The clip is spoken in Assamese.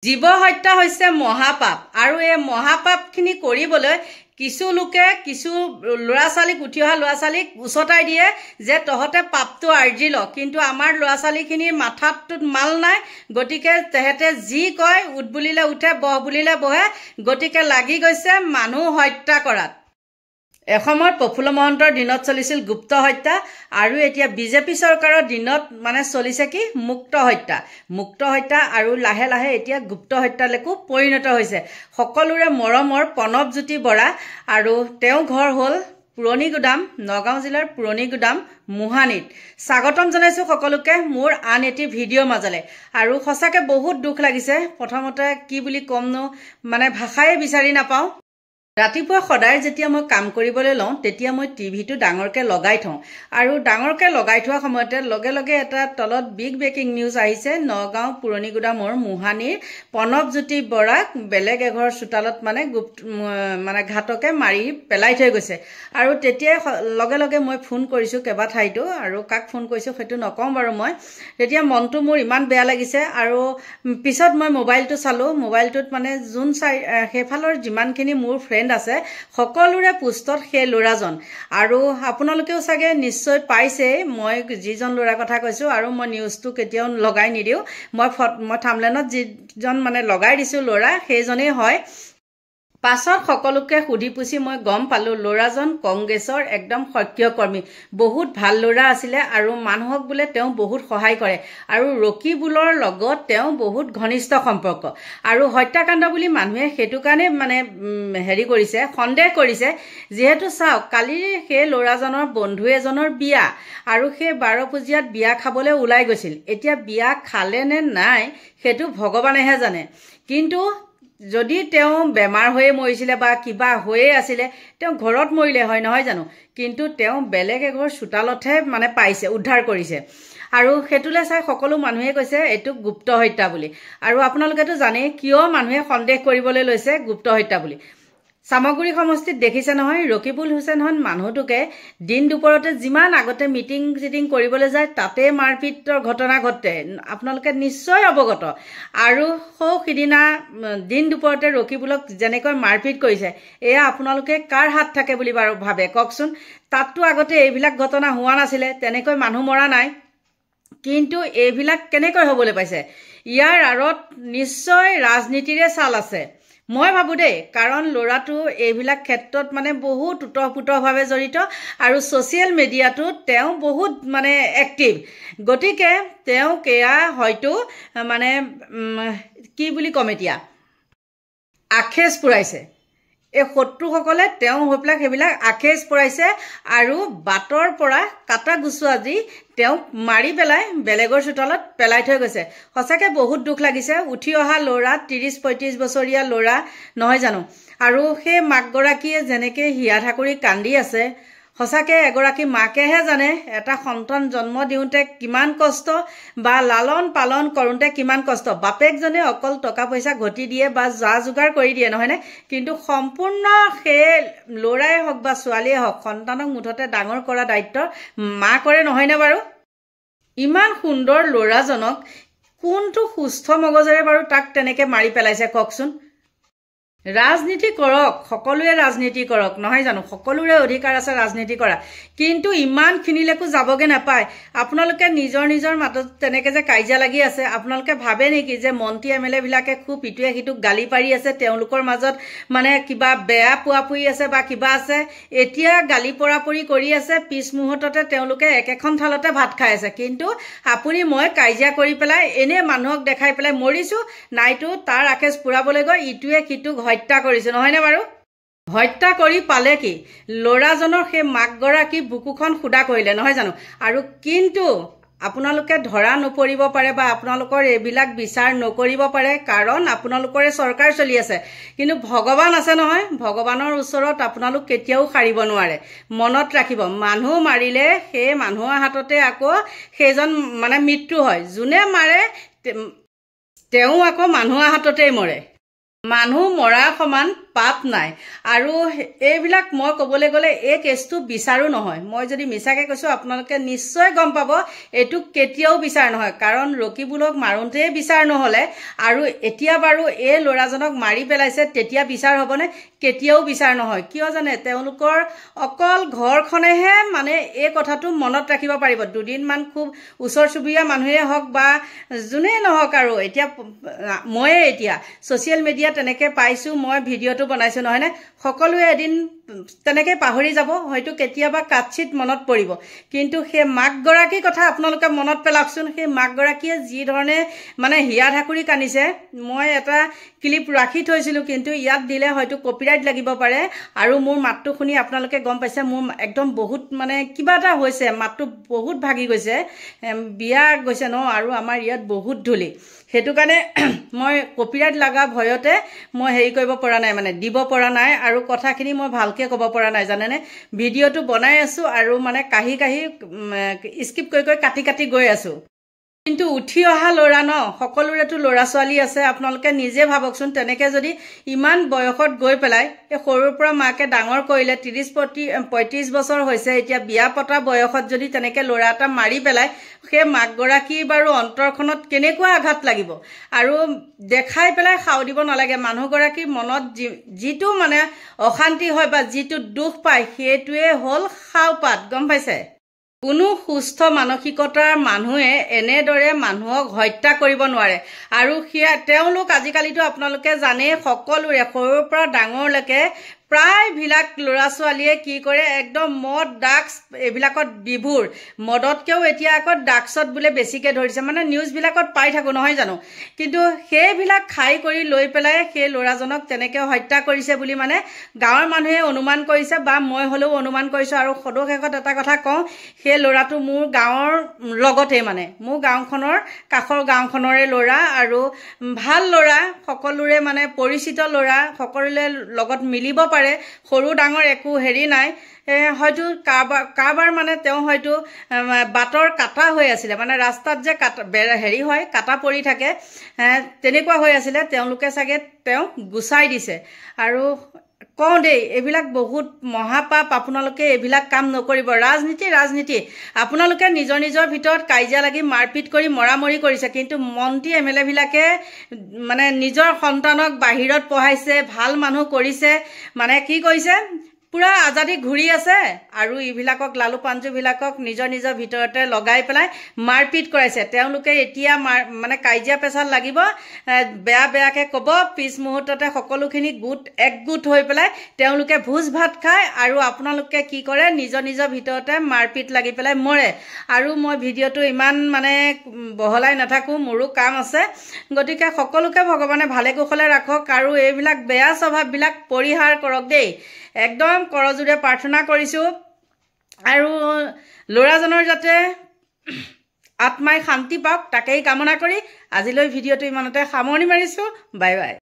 জীৱ হত্যা হৈছে মহাপাপ আৰু এই মহাপাপখিনি কৰিবলৈ কিছু লোকে কিছু ল'ৰা ছোৱালীক উঠি অহা ল'ৰা ছোৱালীক উচতাই দিয়ে যে তহঁতে পাপটো আৰ্জি ল, কিন্তু আমাৰ ল'ৰা ছোৱালীখিনিৰ মাথাটোত মাল নাই। গতিকে তেহেঁতে যি কয় উঠ বুলিলে উঠে, বহ বুলিলে বহে। গতিকে লাগি গৈছে মানুহ হত্যা কৰাত। এসময়ত প্ৰফুল্ল মহন্তৰ দিনত চলিছিল গুপ্ত হত্যা আৰু এতিয়া বিজেপি চৰকাৰৰ দিনত চলিছে কি মুক্ত হত্যা। মুক্ত হত্যা আৰু লাহে লাহে এতিয়া গুপ্ত হত্যালৈকো পৰিণত হৈছে। সকলোৰে মৰমৰ প্ৰণৱজ্যোতি বৰা আৰু তেওঁ ঘৰ হ'ল পুৰণি গুদাম, নগাঁও জিলাৰ পুৰণি গুদাম মোহানিত। স্বাগতম জনাইছোঁ সকলোকে মোৰ আন এটি ভিডিঅ'ৰ মাজলৈ। আৰু সঁচাকৈ বহুত দুখ লাগিছে। প্ৰথমতে কি বুলি ক'মনো, ভাষাই বিচাৰি নাপাওঁ। ৰাতিপুৱা সদায় যেতিয়া মই কাম কৰিবলৈ লওঁ তেতিয়া মই টিভিটো ডাঙৰকৈ লগাই থওঁ আৰু ডাঙৰকৈ লগাই থোৱা সময়তে লগে লগে এটা তলত বিগ ব্ৰেকিং নিউজ আহিছে। নগাঁও পুৰণি গুদামৰ মোহানিৰ প্ৰণৱজ্যোতি বৰাক বেলেগ এঘৰ চোতালত ঘাতকে মাৰি পেলাই থৈ গৈছে। আৰু তেতিয়াই লগে লগে মই ফোন কৰিছোঁ কেইবা ঠাইতো, আৰু কাক ফোন কৰিছোঁ সেইটো নকওঁ বাৰু। মই তেতিয়া মনটো মোৰ ইমান বেয়া লাগিছে। আৰু পিছত মই মোবাইলটো চালোঁ। মোবাইলটোত যোন সেইফালৰ যিমানখিনি মোৰ ফ্ৰেণ্ড আছে সকলোৰে পোষ্টত সেই ল'ৰাজন। আৰু আপোনালোকেও চাগে নিশ্চয় পাইছেই মই যিজন ল'ৰাৰ কথা কৈছোঁ। আৰু মই নিউজটো কেতিয়াও লগাই নিদিওঁ। মই থাম্বনেইলত যিজন লগাই দিছোঁ ল'ৰা সেইজনেই হয়। পাছত সকলোকে সুধি পুছি মই গম পালোঁ ল'ৰাজন কংগ্ৰেছৰ একদম সক্ৰিয় কৰ্মী। বহুত ভাল ল'ৰা আছিলে আৰু মানুহক বোলে তেওঁ বহুত সহায় কৰে আৰু ৰকিবুলৰ লগত তেওঁ বহুত ঘনিষ্ঠ সম্পৰ্ক। আৰু হত্যাকাণ্ড বুলি মানুহে সেইটো কাৰণে সন্দেহ কৰিছে যিহেতু চাওক, কালি সেই ল'ৰাজনৰ বন্ধু এজনৰ বিয়া আৰু সেই 12 পূজীয়াত বিয়া খাবলৈ ওলাই গৈছিল। এতিয়া বিয়া খালে নে নাই সেইটো ভগৱানেহে জানে। কিন্তু যদি তেওঁ বেমাৰ হৈয়ে মৰিছিলে বা কিবা হৈয়ে আছিলে, তেওঁ ঘৰত মৰিলে হয় নহয় জানো? কিন্তু তেওঁ বেলেগ এঘৰ চোতালতহে পাইছে, উদ্ধাৰ কৰিছে। আৰু সেইটোলৈ চাই সকলো মানুহে কৈছে এইটো গুপ্ত হত্যা বুলি। আৰু আপোনালোকেতো জানেই কিয় মানুহে সন্দেহ কৰিবলৈ লৈছে গুপ্ত হত্যা বুলি। চামগুৰি সমষ্টিত দেখিছে নহয়, ৰকিবুল হুছেইন মানুহটোকে দিন দুপৰতে যিমান আগতে মিটিং চিটিং কৰিবলৈ যায় তাতে মাৰপিটৰ ঘটনা ঘটে। আপোনালোকে নিশ্চয় অৱগত। আৰু সিদিনা দিন দুপৰতে ৰকিবুলক যেনেকৈ মাৰপিট কৰিছে, এয়া আপোনালোকে কাৰ হাত থাকে বুলি বাৰু ভাবে কওকচোন? তাততো আগতে এইবিলাক ঘটনা হোৱা নাছিলে, তেনেকৈ মানুহ মৰা নাই। কিন্তু এইবিলাক কেনেকৈ হ'বলৈ পাইছে? ইয়াৰ আঁৰত নিশ্চয় ৰাজনীতিৰে চাল আছে মই ভাবোঁ দেই। কাৰণ ল'ৰাটো এইবিলাক ক্ষেত্ৰত বহুত ওতঃপ্ৰোতভাৱে জড়িত আৰু ছ'চিয়েল মিডিয়াটোত তেওঁ বহুত এক্টিভ। গতিকে তেওঁক এয়া হয়তো কি বুলি ক'ম এতিয়া, আখেজ পুৰাইছে। এই শত্ৰুসকলে তেওঁ হৈ পেলাই সেইবিলাক আখেজ পৰাইছে আৰু বাটৰ পৰা কাটা গুচোৱা দি তেওঁক মাৰি পেলাই বেলেগৰ চোতালত পেলাই থৈ গৈছে। সঁচাকৈ বহুত দুখ লাগিছে। উঠি অহা ল'ৰা 30-35 বছৰীয়া ল'ৰা নহয় জানো? আৰু সেই মাকগৰাকীয়ে যেনেকৈ হিয়া ঠাকুৰি কান্দি আছে, সঁচাকৈ এগৰাকী মাকেহে জানে এটা সন্তান জন্ম দিওঁতে কিমান কষ্ট বা লালন পালন কৰোঁতে কিমান কষ্ট। বাপেকজনে অকল টকা পইচা ঘটি দিয়ে বা যা যোগাৰ কৰি দিয়ে নহয়নে? কিন্তু সম্পূৰ্ণ সেই ল'ৰাই হওক বা ছোৱালীয়ে হওক সন্তানক মুঠতে ডাঙৰ কৰা দায়িত্ব মাকৰে নহয়নে বাৰু? ইমান সুন্দৰ ল'ৰাজনক কোনটো সুস্থ মগজেৰে বাৰু তাক তেনেকৈ মাৰি পেলাইছে কওকচোন? ৰাজনীতি কৰক, সকলোৱে ৰাজনীতি কৰক নহয় জানো? সকলোৰে অধিকাৰ আছে ৰাজনীতি কৰা, কিন্তু ইমানখিনিলৈকো যাবগৈ নাপায়। আপোনালোকে নিজৰ নিজৰ মাজত তেনেকৈ যে কাজিয়া লাগি আছে, আপোনালোকে ভাবে নেকি যে মন্ত্ৰী MLA বিলাকে খুব ইটোৱে সিটোক গালি পাৰি আছে, তেওঁলোকৰ মাজত কিবা বেয়া পোৱাপুৰি আছে বা কিবা আছে? এতিয়া গালি পৰাপৰি কৰি আছে, পিছ মুহূৰ্ততে তেওঁলোকে একেখন থালতে ভাত খাই আছে। কিন্তু আপুনি মই কাজিয়া কৰি পেলাই এনে মানুহক দেখাই পেলাই মৰিছোঁ নাইতো তাৰ আখেজ পুৰাবলৈ গৈ ইটোৱে সিটোক হত্যা কৰিছে নহয়নে বাৰু? হত্যা কৰি পালে কি? ল'ৰাজনৰ সেই মাকগৰাকী বুকুখন সুদা কৰিলে নহয় জানো? আৰু কিন্তু আপোনালোকে ধৰা নপৰিব পাৰে বা আপোনালোকৰ এইবিলাক বিচাৰ নকৰিব পাৰে, কাৰণ আপোনালোকৰে চৰকাৰ চলি আছে। কিন্তু ভগৱান আছে নহয়, ভগৱানৰ ওচৰত আপোনালোক কেতিয়াও সাৰিব নোৱাৰে। মনত ৰাখিব, মানুহ মাৰিলে সেই মানুহৰ হাততে আকৌ সেইজন মৃত্যু হয়। যোনে মাৰে তেওঁ আকৌ মানুহৰ হাততেই মৰে। মানুহ মৰাৰ সমান পাপ নাই আৰু এইবিলাক মই ক'বলৈ গ'লে এই কেছটো বিচাৰো নহয় মই যদি মিছাকৈ কৈছোঁ আপোনালোকে নিশ্চয় গম পাব এইটো কেতিয়াও বিচাৰ নহয় কাৰণ ৰকিবুলক মাৰোঁতেই বিচাৰ নহ'লে আৰু এতিয়া বাৰু এই ল'ৰাজনক মাৰি পেলাইছে তেতিয়া বিচাৰ হ'বনে কেতিয়াও বিচাৰ নহয় কিয় জানে তেওঁলোকৰ অকল ঘৰখনেহে মানে এই কথাটো মনত ৰাখিব পাৰিব দুদিনমান খুব ওচৰ চুবুৰীয়া মানুহে হওক বা যোনেই নহওক আৰু এতিয়া ময়ে এতিয়া ছ'চিয়েল মিডিয়াত তেনেকৈ পাইছোঁ মই ভিডিঅ'টো বনাইছোঁ নহয়নে সকলোৱে এদিন তেনেকৈ পাহৰি যাব হয়তো কেতিয়াবা কাটচিত মনত পৰিব কিন্তু সেই মাকগৰাকীৰ কথা আপোনালোকে মনত পেলাওকচোন সেই মাকগৰাকীয়ে যি ধৰণে মানে হিয়া ধাকুৰি কান্দিছে মই এটা ক্লিপ ৰাখি থৈছিলোঁ কিন্তু ইয়াত দিলে হয়তো কপিৰাইট লাগিব পাৰে আৰু মোৰ মাতটো শুনি আপোনালোকে গম পাইছে মোৰ একদম বহুত মানে কিবা এটা হৈছে মাতটো বহুত ভাগি গৈছে বিয়া গৈছে ন আৰু আমাৰ ইয়াত বহুত ধূলি সেইটো কাৰণে মই কপিৰাইট লগা ভয়তে মই হেৰি কৰিব পৰা নাই মানে দিব পৰা নাই আৰু কথাখিনি মই ভালকৈ ক'ব পৰা নাই জানেনে ভিডিঅ'টো বনাই আছোঁ আৰু মানে কাহি স্কিপ কৰি কাটি গৈ আছোঁ কিন্তু উঠি অহা ল'ৰা ন সকলোৰেতো ল'ৰা ছোৱালী আছে আপোনালোকে নিজে ভাবকচোন তেনেকৈ যদি ইমান বয়সত গৈ পেলাই এই সৰুৰ পৰা মাকে ডাঙৰ কৰিলে 30-35 বছৰ হৈছে এতিয়া বিয়া পতা বয়সত যদি তেনেকৈ ল'ৰা এটা মাৰি পেলাই সেই মাকগৰাকীৰ বাৰু অন্তৰখনত কেনেকুৱা আঘাত লাগিব আৰু দেখাই পেলাই খাও দিব নালাগে মানুহগৰাকীৰ মনত যিটো মানে অশান্তি হয় বা যিটো দুখ পায় সেইটোৱে হ'ল খাওপাত গম পাইছে কোনো সুস্থ মানসিকতাৰ মানুহে এনেদৰে মানুহক হত্যা কৰিব নোৱাৰে আৰু তেওঁলোক আজিকালিতো আপোনালোকে জানেই সকলোৰে সৰুৰ পৰা ডাঙৰলৈকে প্ৰায়বিলাক ল'ৰা ছোৱালীয়ে কি কৰে একদম মদ ড্ৰাগছ এইবিলাকত বিভোৰ মদতকৈও এতিয়া আকৌ ড্ৰাগছত বোলে বেছিকৈ ধৰিছে মানে নিউজবিলাকত পাই থাকোঁ নহয় জানো কিন্তু সেইবিলাক খাই কৰি লৈ পেলাই সেই ল'ৰাজনক তেনেকৈ হত্যা কৰিছে বুলি মানে গাঁৱৰ মানুহে অনুমান কৰিছে বা মই হ'লেও অনুমান কৰিছোঁ আৰু সদুশেষত এটা কথা কওঁ সেই ল'ৰাটো মোৰ গাঁৱৰ লগতে মানে মোৰ গাঁওখনৰ কাষৰ গাঁওখনৰে ল'ৰা আৰু ভাল ল'ৰা সকলোৰে মানে পৰিচিত ল'ৰা সকলোৰে লগত মিলিব পাৰে সৰু ডাঙৰ একো হেৰি নাই হয়তো কাৰোবাৰ মানে তেওঁ হয়তো বাটৰ কাটা হৈ আছিলে মানে ৰাস্তাত যে হেৰি হয় কাটা পৰি থাকে তেনেকুৱা হৈ আছিলে তেওঁলোকে চাগে তেওঁ গুচাই দিছে আৰু কওঁ দেই এইবিলাক বহুত মহাপাপ আপোনালোকে এইবিলাক কাম নকৰিব ৰাজনীতি আপোনালোকে নিজৰ ভিতৰত কাজিয়া লাগি মাৰপিট কৰি মৰামৰি কৰিছে কিন্তু মন্ত্ৰী MLA বিলাকে মানে নিজৰ সন্তানক বাহিৰত পঢ়াইছে ভাল মানুহ কৰিছে মানে কি কৰিছে পুৰা আজাদি ঘূৰি আছে আৰু ইবিলাকক লালু পাঞ্জুবিলাকক নিজৰ ভিতৰতে লগাই পেলাই মাৰপিট কৰাইছে তেওঁলোকে এতিয়া মানে কাজিয়া পেচাল লাগিব বেয়াকৈ ক'ব পিছ মুহূৰ্ততে সকলোখিনি একগোট হৈ পেলাই তেওঁলোকে ভোজ ভাত খায় আৰু আপোনালোকে কি কৰে নিজৰ ভিতৰতে মাৰপিট লাগি পেলাই মৰে আৰু মই ভিডিঅ'টো ইমান মানে বহলাই নাথাকোঁ মোৰো কাম আছে গতিকে সকলোকে ভগৱানে ভালে কুশলে ৰাখক আৰু এইবিলাক বেয়া স্বভাৱবিলাক পৰিহাৰ কৰক দেই একদম কৰজোৰে প্ৰাৰ্থনা কৰিছোঁ আৰু ল'ৰাজনৰ যাতে আত্মাই শান্তি পাওক তাকেই কামনা কৰি আজিলৈ ভিডিঅ'টো ইমানতে সামৰণি মাৰিছোঁ বাই বাই